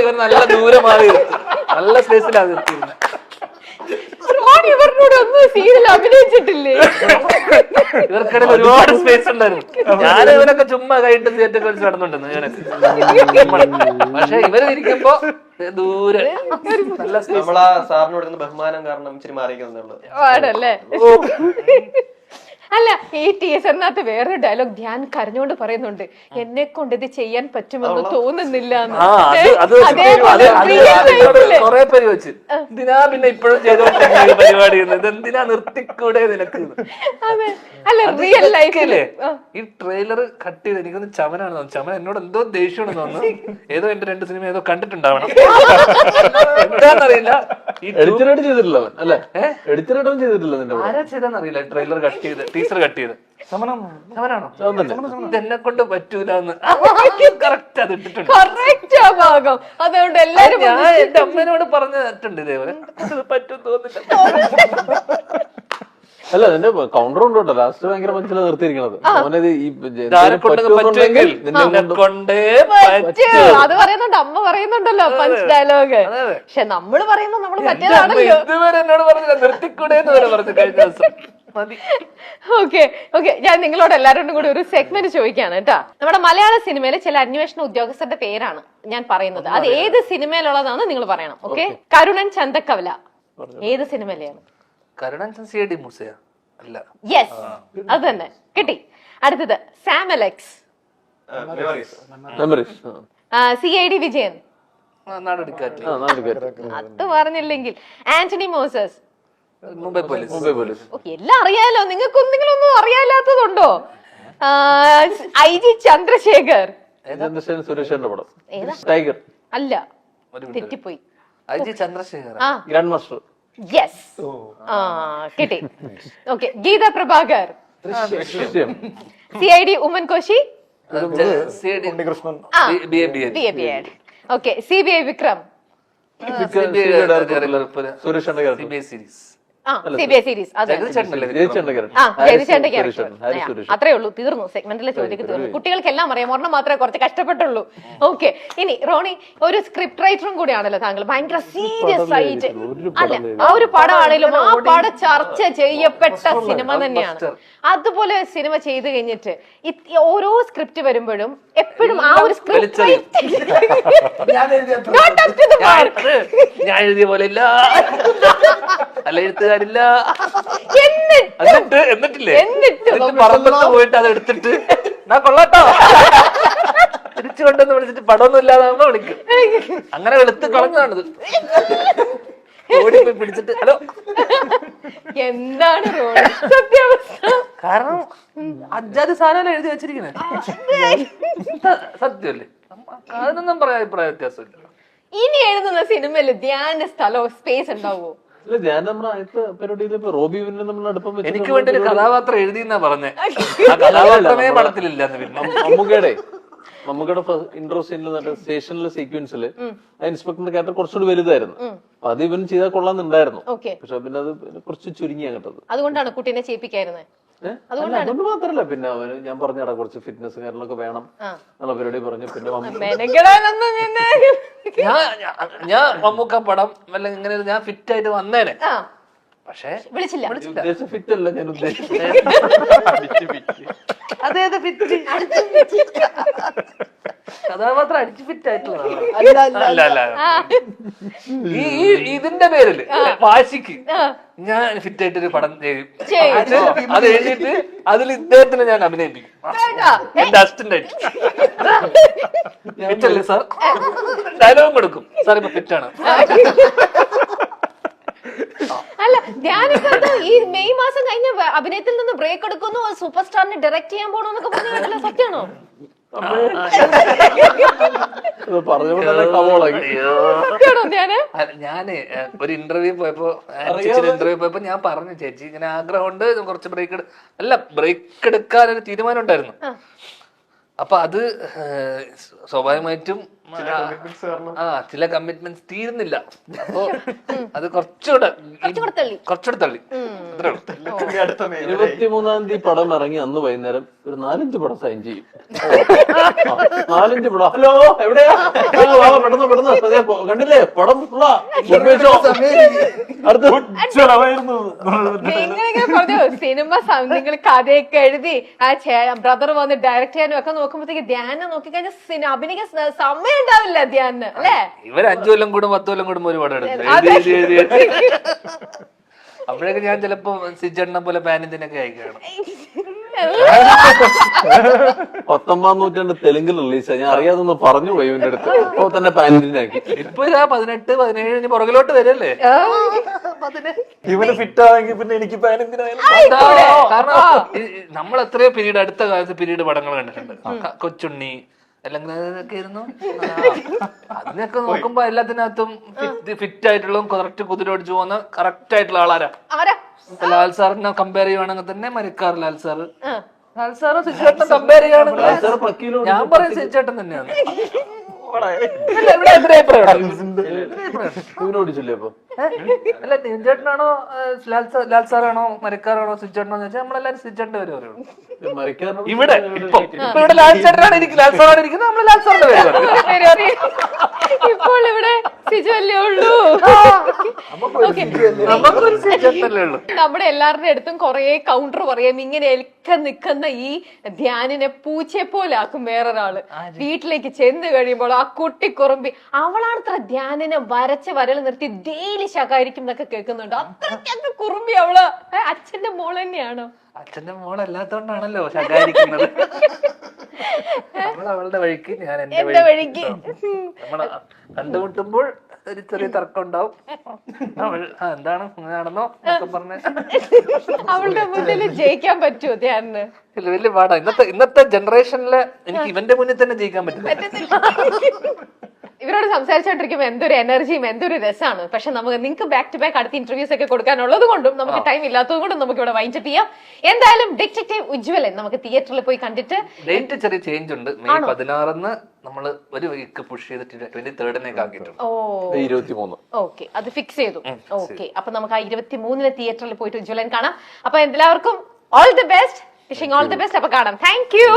ഇവർ നല്ല ദൂരെ മാറി നല്ല സ്പേസിലാണ് നിർത്തിയിരുന്നത്. ഇവരോട് ഒന്നും സീനിൽ അഭിനയിച്ചിട്ടില്ലേ? ഇവർക്കിടയിൽ ഒരുപാട് സ്പേസ് ഉണ്ടായിരുന്നു. ഞാൻ ഇവനൊക്കെ ചുമ്മാ കൈയിട്ട് തിയേറ്റർ കളിച്ച് നടന്നുണ്ടെന്ന് ഞാനൊക്കെ. പക്ഷെ ഇവര് ഇരിക്കുമ്പോ ദൂരെ നല്ല നമ്മളാ സാറിന് കൊടുക്കുന്ന ബഹുമാനം കാരണം ഇച്ചിരി മാറിയിരിക്കുന്നുള്ളത് ആണല്ലേ? അല്ല, ഈ ടീച്ചറിനകത്ത് വേറൊരു ഡയലോഗ് ധ്യാൻ കരഞ്ഞുകൊണ്ട് പറയുന്നുണ്ട്, എന്നെ കൊണ്ട് ഇത് ചെയ്യാൻ പറ്റുമെന്ന് തോന്നുന്നില്ല. കൊറേ പേര് വെച്ച് എന്തിനാ പിന്നെ ഇപ്പോഴും ചെയ്തോണ്ടിരിക്കുന്ന പരിപാടി ഇതെന്തിനാ നിർത്തിക്കൂടെ നിനക്ക്. അല്ല, റിയൽ ലൈഫില് ഈ ട്രെയിലർ കട്ട് ചെയ്ത് എനിക്കൊന്ന് ചമനാണ് തോന്നുന്നു. ചമൻ എന്നോട് എന്തോ ദേഷ്യമാണെന്ന് തോന്നുന്നു. ഏതോ എന്റെ 2 സിനിമ ഏതോ കണ്ടിട്ടുണ്ടാവണം, എന്താന്നറിയില്ല. എഡിറ്ററായിട്ട് ചെയ്തിട്ടില്ല അല്ലെ? എഡിറ്ററായിട്ടും ചെയ്തിട്ടില്ല. ആരാ ചെയ്തെന്നറിയില്ല. ട്രെയിലർ കട്ട് ചെയ്ത് ടീച്ചർ കട്ട് ചെയ്ത് സമനാണോ ഇതെന്നെ കൊണ്ട് പറ്റൂലെന്ന് കറക്റ്റ് അത് ഇട്ടിട്ടുണ്ട്. ഭാഗം അതുകൊണ്ട് എല്ലാരും ഞാൻ എന്റെ അമ്മേനോട് പറഞ്ഞിട്ടുണ്ട് ഇതേപോലെ പറ്റും തോന്നില്ല. അല്ല, അതിന്റെ കൗണ്ടർ ഉണ്ടോ ലാസ്റ്റ് ഭയങ്കര മനസ്സിലാണ് നിർത്തിയിരിക്കണത്. അത് പറയുന്നുണ്ട്, അമ്മ പറയുന്നുണ്ടല്ലോ പഞ്ച് ഡയലോഗ്. പക്ഷെ നമ്മള് പറയുമ്പോ നമ്മള് പറ്റിയതാണല്ലോ. ഇതുവരെ എന്നോട് പറഞ്ഞില്ല നിർത്തിക്കൂടെ എന്ന് വരെ പറഞ്ഞു കഴിഞ്ഞ ദിവസം. ഓക്കെ ഓക്കെ, ഞാൻ നിങ്ങളോട് എല്ലാവരോടും കൂടി ഒരു സെഗ്മെന്റ് ചോദിക്കാണ് കേട്ടാ. നമ്മുടെ മലയാള സിനിമയിലെ ചില അന്വേഷണ ഉദ്യോഗസ്ഥരുടെ പേരാണ് ഞാൻ പറയുന്നത്. അത് ഏത് സിനിമയിലുള്ളതാണെന്ന് നിങ്ങൾ പറയണം. ഓക്കെ, കരുണൻ ചന്തക്കവല ഏത് സിനിമയിലെയാണ്? കരുണൻ CID മൂസയാ? അല്ല. യെസ്, അത് തന്നെ, കിട്ടി. അടുത്തത് Sam Alex, CID Vijayan, Nadodikkattu. അത് പറഞ്ഞില്ലെങ്കിൽ ആന്റണി മോസസ്, മുംബൈ പോലീസ്. എല്ലാം അറിയാലോ. നിങ്ങളൊന്നും അറിയാലാത്തതുണ്ടോ? IG ചന്ദ്രശേഖർ, സുരേഷന്റെ പടം ടൈഗർ അല്ല, തെറ്റിപ്പോയി. IG Chandrasekhar, grand master. Yes, കിട്ടി. Okay, Geetha Prabhakar, CID Oommen Koshy, okay, CBI Vikram, സുരേഷന്റെ CBI സീരീസ്. CBI series. അത്രേ ഉള്ളൂ, തീർന്നു. സെഗ്മെന്റിലെ ചോദ്യം തീർന്നു. കുട്ടികൾക്കെല്ലാം അറിയാം, ഒരെണ്ണം മാത്രമേ കുറച്ച് കഷ്ടപ്പെട്ടുള്ളൂ. ഓക്കെ, ഇനി റോണി ഒരു സ്ക്രിപ്റ്റ് റൈറ്ററും കൂടിയാണല്ലോ താങ്കൾ. ഭയങ്കര സീരിയസ് ആയിട്ട് അല്ല, ആ ഒരു പടമാണെങ്കിലും ആ പടം ചർച്ച ചെയ്യപ്പെട്ട സിനിമ തന്നെയാണ്. അതുപോലെ സിനിമ ചെയ്ത് കഴിഞ്ഞിട്ട് ഓരോ സ്ക്രിപ്റ്റ് വരുമ്പോഴും എപ്പോഴും ആ ഒരു സ്ക്രിപ്റ്റ് ഞാൻ എഴുതിയ പോലെ ഇല്ല, അല്ല എഴുത്തുകാരില്ല. എന്നിട്ടില്ലേ പറമ്പത്ത് പോയിട്ട് അത് എടുത്തിട്ട് ഞാൻ കൊള്ളാട്ടോ തിരിച്ചു കൊണ്ടെന്ന് വിളിച്ചിട്ട് പടമൊന്നും ഇല്ലാതാകുമ്പോ വിളിക്കും. അങ്ങനെ വെളുത്ത് കളഞ്ഞാണിത്. ഓടിപ്പോയി പിടിച്ചിട്ട് ഹലോ എന്താണ് കാരണം അജാതി സാധനം എഴുതി വെച്ചിരിക്കുന്നത്. സത്യമല്ലേ? അതിനൊന്നും പറയാൻ അഭിപ്രായ വ്യത്യാസമില്ല. ഇനി എഴുതുന്ന സിനിമയില് ധ്യാന സ്ഥലവും സ്പേസ് ഉണ്ടാവുമോ? എനിക്ക് വേണ്ടി ഒരു കഥാപാത്രം എഴുതിയെന്നാ പറഞ്ഞേ. ആ കഥാപാത്രമേ പടത്തിലില്ല. മമ്മൂക്കയുടെ ഇൻട്രോ സീനിൽ സ്റ്റേഷനിലെ സീക്വൻസിൽ ഇൻസ്പെക്ടറിന്റെ ക്യാരക്ടർ കുറച്ചുകൂടി വലുതായിരുന്നു. അത് ഇവൻ ചെയ്താൽ കൊള്ളാന്നുണ്ടായിരുന്നു. പക്ഷെ പിന്നെ അത് കുറച്ച് ചുരുങ്ങിയാ കേട്ടത്. അതുകൊണ്ടാണ് കുട്ടീനെ ചെയ്യിപ്പിക്കായിരുന്നത്. അതുകൊണ്ട് മാത്രല്ല, പിന്നെ അവന് ഞാൻ പറഞ്ഞടാ കുറച്ച് ഫിറ്റ്നസ് കാര്യങ്ങളൊക്കെ വേണം എന്നുള്ള പരിപാടി പറഞ്ഞു. പിന്നെ ഞാൻ മമ്മൂക്ക പടം വല്ല ഇങ്ങനെ ഞാൻ ഫിറ്റ് ആയിട്ട് വന്നേനെ. പക്ഷേ വിളിച്ചില്ല. ഫിറ്റ് അല്ല ഞാൻ ഉദ്ദേശിച്ചത്. അതേത് ഫിറ്റ്? കഥാപാത്രം അടിച്ചു ഫിറ്റ് ആയിട്ടുള്ള ഇതിന്റെ പേരില് വാശിക്ക് ഞാൻ ഫിറ്റ് ആയിട്ടൊരു പടം ചെയ്യും. അത് എഴുതിയിട്ട് അതിൽ ഇദ്ദേഹത്തിന് ഞാൻ അഭിനയിപ്പിക്കും എന്റെ അസിസ്റ്റന്റ് ആയിട്ട്. ഫിറ്റല്ലേ സാർ? ഡയലോഗും കൊടുക്കും, സാർ ഇപ്പൊ ഫിറ്റാണ്. അല്ല, ധ്യാനിക്കത് ഈ മെയ് മാസം കഴിഞ്ഞ അഭിനയത്തിൽ നിന്ന് ബ്രേക്ക് എടുക്കുന്നു, സൂപ്പർ സ്റ്റാറിനെ ഡയറക്ട് ചെയ്യാൻ പോണോന്നൊക്കെ പറഞ്ഞ സത്യമാണോ? ഞാന് ഒരു ഇന്റർവ്യൂ പോയപ്പോ ഞാൻ പറഞ്ഞു, ചേച്ചി ഇങ്ങനെ ആഗ്രഹമുണ്ട് കുറച്ച് ബ്രേക്ക് എടുക്കാൻ ഒരു തീരുമാനം ഉണ്ടായിരുന്നു. അപ്പൊ അത് സ്വാഭാവികമായിട്ടും commitments കാരണം. ചില കമ്മിറ്റ്മെന്റ്സ് തീരുന്നില്ല. അപ്പോ അത് കുറച്ചുകൂടെ തള്ളി. തള്ളി. അത്രേ ഉള്ളൂ. ഇനി അടുത്ത May. 23-ാം തീയതി പടം ഇറങ്ങി അന്ന് വൈകുന്നേരം ഒരു 4-5 പടം സൈൻ ചെയ്യും. 4-5 പടം. ഹലോ എവിടെയാ? പെട്ടെന്ന് അതെ, കണ്ടില്ലേ പടം എങ്ങനെയൊക്കെ പറഞ്ഞു സിനിമ നിങ്ങൾ കഥയൊക്കെ എഴുതി ആ ബ്രദർ വന്ന് ഡയറക്ട് ചെയ്യാനും ഒക്കെ നോക്കുമ്പോഴത്തേക്ക് ധ്യാനം നോക്കിക്കഴിഞ്ഞാൽ അഭിനയിക്കാൻ സമയം ഉണ്ടാവില്ല ധ്യാനിന് അല്ലേ? ഇവർ 5 കൊല്ലം കൂടും 10 കൊല്ലം കൂടും ഒരു പടം എടുക്കും. അപ്പോഴൊക്കെ ഞാൻ ചിലപ്പോ സിജണ്ണ പോലെ പാനിന്തിനൊക്കെ അയക്കണം. 19-ാം നൂറ്റാണ്ട് തെലുങ്കിൽ റിലീസാ. ഞാൻ അറിയാതൊന്ന് പറഞ്ഞു പോയി ഇവന്റെ അടുത്ത്. അപ്പൊ തന്നെ പാനിന്റിനാക്കി. ഇപ്പൊ 18, 17 ഇനി പുറകിലോട്ട് വരല്ലേ? ഇവന് ഫിറ്റ് ആണെങ്കിൽ പിന്നെ എനിക്ക് പാനെന്തിനായാലും കാരണം നമ്മൾ എത്രയോ പീരീഡ് അടുത്ത കാലത്ത് പീരീഡ് പടങ്ങൾ കണ്ടിട്ടുണ്ട്. കൊച്ചുണ്ണി അല്ലെങ്കിൽ അതൊക്കെ ആയിരുന്നു. അതിനൊക്കെ നോക്കുമ്പോ എല്ലാത്തിനകത്തും ഫിറ്റ് ആയിട്ടുള്ളതും കറക്റ്റ് കുതിരോടിച്ചു പോകുന്ന കറക്റ്റ് ആയിട്ടുള്ള ആളാരാ? ലാൽ സാറിനെ കമ്പയർ ചെയ്യുവാണെങ്കിൽ തന്നെ മരിക്കാർ ലാൽ സാറ്. ലാൽ സാറും സിജേട്ടനെ കമ്പയർ ചെയ്യുകയാണെങ്കിൽ ഞാൻ പറയും സിജേട്ടൻ തന്നെയാണ്. ഇവനോടിച്ചില്ലേ അപ്പൊ? അല്ല ചേട്ടനാണോ ലാൽ സാറാണോ മരിക്കാറാണോ സിജേട്ടനോ ചോദിച്ചാൽ നമ്മളെല്ലാരും സിജേട്ടന്റെ പേര് പറയുള്ളൂ. ഇവിടെ ഇവിടെ ലാൽ ചേട്ടനാണ് ഇരിക്കുന്നത്, ലാൽ സാറാണ് ഇരിക്കുന്നത്, നമ്മള് ലാൽ സാറിന്റെ പേര് പറയും. ഇപ്പോൾ ഇവിടെ സിജുവല്ലേ ഉള്ളൂ. നമുക്കൊരു സിജേട്ടനല്ലേ ഉള്ളൂ. നമ്മുടെ എല്ലാവരുടെ അടുത്തും കൊറേ കൗണ്ടർ പറയാം. ഇങ്ങനെ എൽക്ക നിൽക്കുന്ന ഈ ധ്യാനിനെ പൂച്ചയെ പോലെ ആക്കും വേറൊരാള്. വീട്ടിലേക്ക് ചെന്ന് കഴിയുമ്പോൾ ആ കുട്ടിക്കുറുമ്പി അവളാണത്ര ധ്യാനിനെ വരച്ച വരൽ നിർത്തി ഡെയിലി ശകാരിക്കും എന്നൊക്കെ കേൾക്കുന്നുണ്ട്. അത്രയ്ക്കൊക്കെ കുറുമ്പി അവള്. അച്ഛന്റെ മോൾ തന്നെയാണോ? അച്ഛന്റെ മോളല്ലാത്തോണ്ടാണല്ലോ ശകാരിക്കുന്നത്. നമ്മൾ അവളുടെ വഴിക്ക് ഞാൻ എന്റെ വഴിക്ക്. നമ്മള് കണ്ടുമുട്ടുമ്പോൾ ഒരു ചെറിയ തർക്കം ഉണ്ടാവും. അവൾ എന്താണ് നടന്നോ എന്നൊക്കെ പറഞ്ഞ അവളുടെ മുന്നിൽ ജയിക്കാൻ പറ്റുമോ ധ്യാനിന്? ഇല്ല, വലിയ പാടാ. ഇന്നത്തെ ജനറേഷനില് എനിക്ക് ഇവന്റെ മുന്നിൽ തന്നെ ജയിക്കാൻ പറ്റില്ല. ഇവരോട് സംസാരിച്ചോണ്ടിരിക്കുമ്പോൾ എന്തൊരു എനർജിയും എന്തൊരു രസമാണ്. പക്ഷെ നമുക്ക് നിങ്ങൾക്ക് ബാക്ക് ടു ബാക്ക് അടുത്ത ഇന്റർവ്യൂസ് ഒക്കെ കൊടുക്കാനുള്ളത് കൊണ്ടും നമുക്ക് ടൈം ഇല്ലാത്തത് കൊണ്ടും നമുക്ക് ഇവിടെ വൈൻഡ് ചെയ്യാം. എന്തായാലും ഡിറ്റക്റ്റീവ് ഉജ്വലൻ നമുക്ക് തിയേറ്ററിൽ പോയി കണ്ടിട്ട് ഡേറ്റ് ചെറിയ ചേഞ്ച് ഉണ്ട്. മെയ് 16 നമ്മള് ഒരു വീക്ക് പുഷ് ചെയ്തിട്ട് 23 ആക്കിയിട്ടുണ്ട്. 23. ഓക്കെ, അത് ഫിക്സ് ചെയ്തു. ഓക്കെ, അപ്പൊ നമുക്ക് ആ 23 തിയേറ്ററിൽ പോയിട്ട് ഉജ്വലൻ കാണാം. അപ്പൊ എല്ലാവർക്കും all the best, wishing all the best. അപ്പൊ കാണാം. Thank you.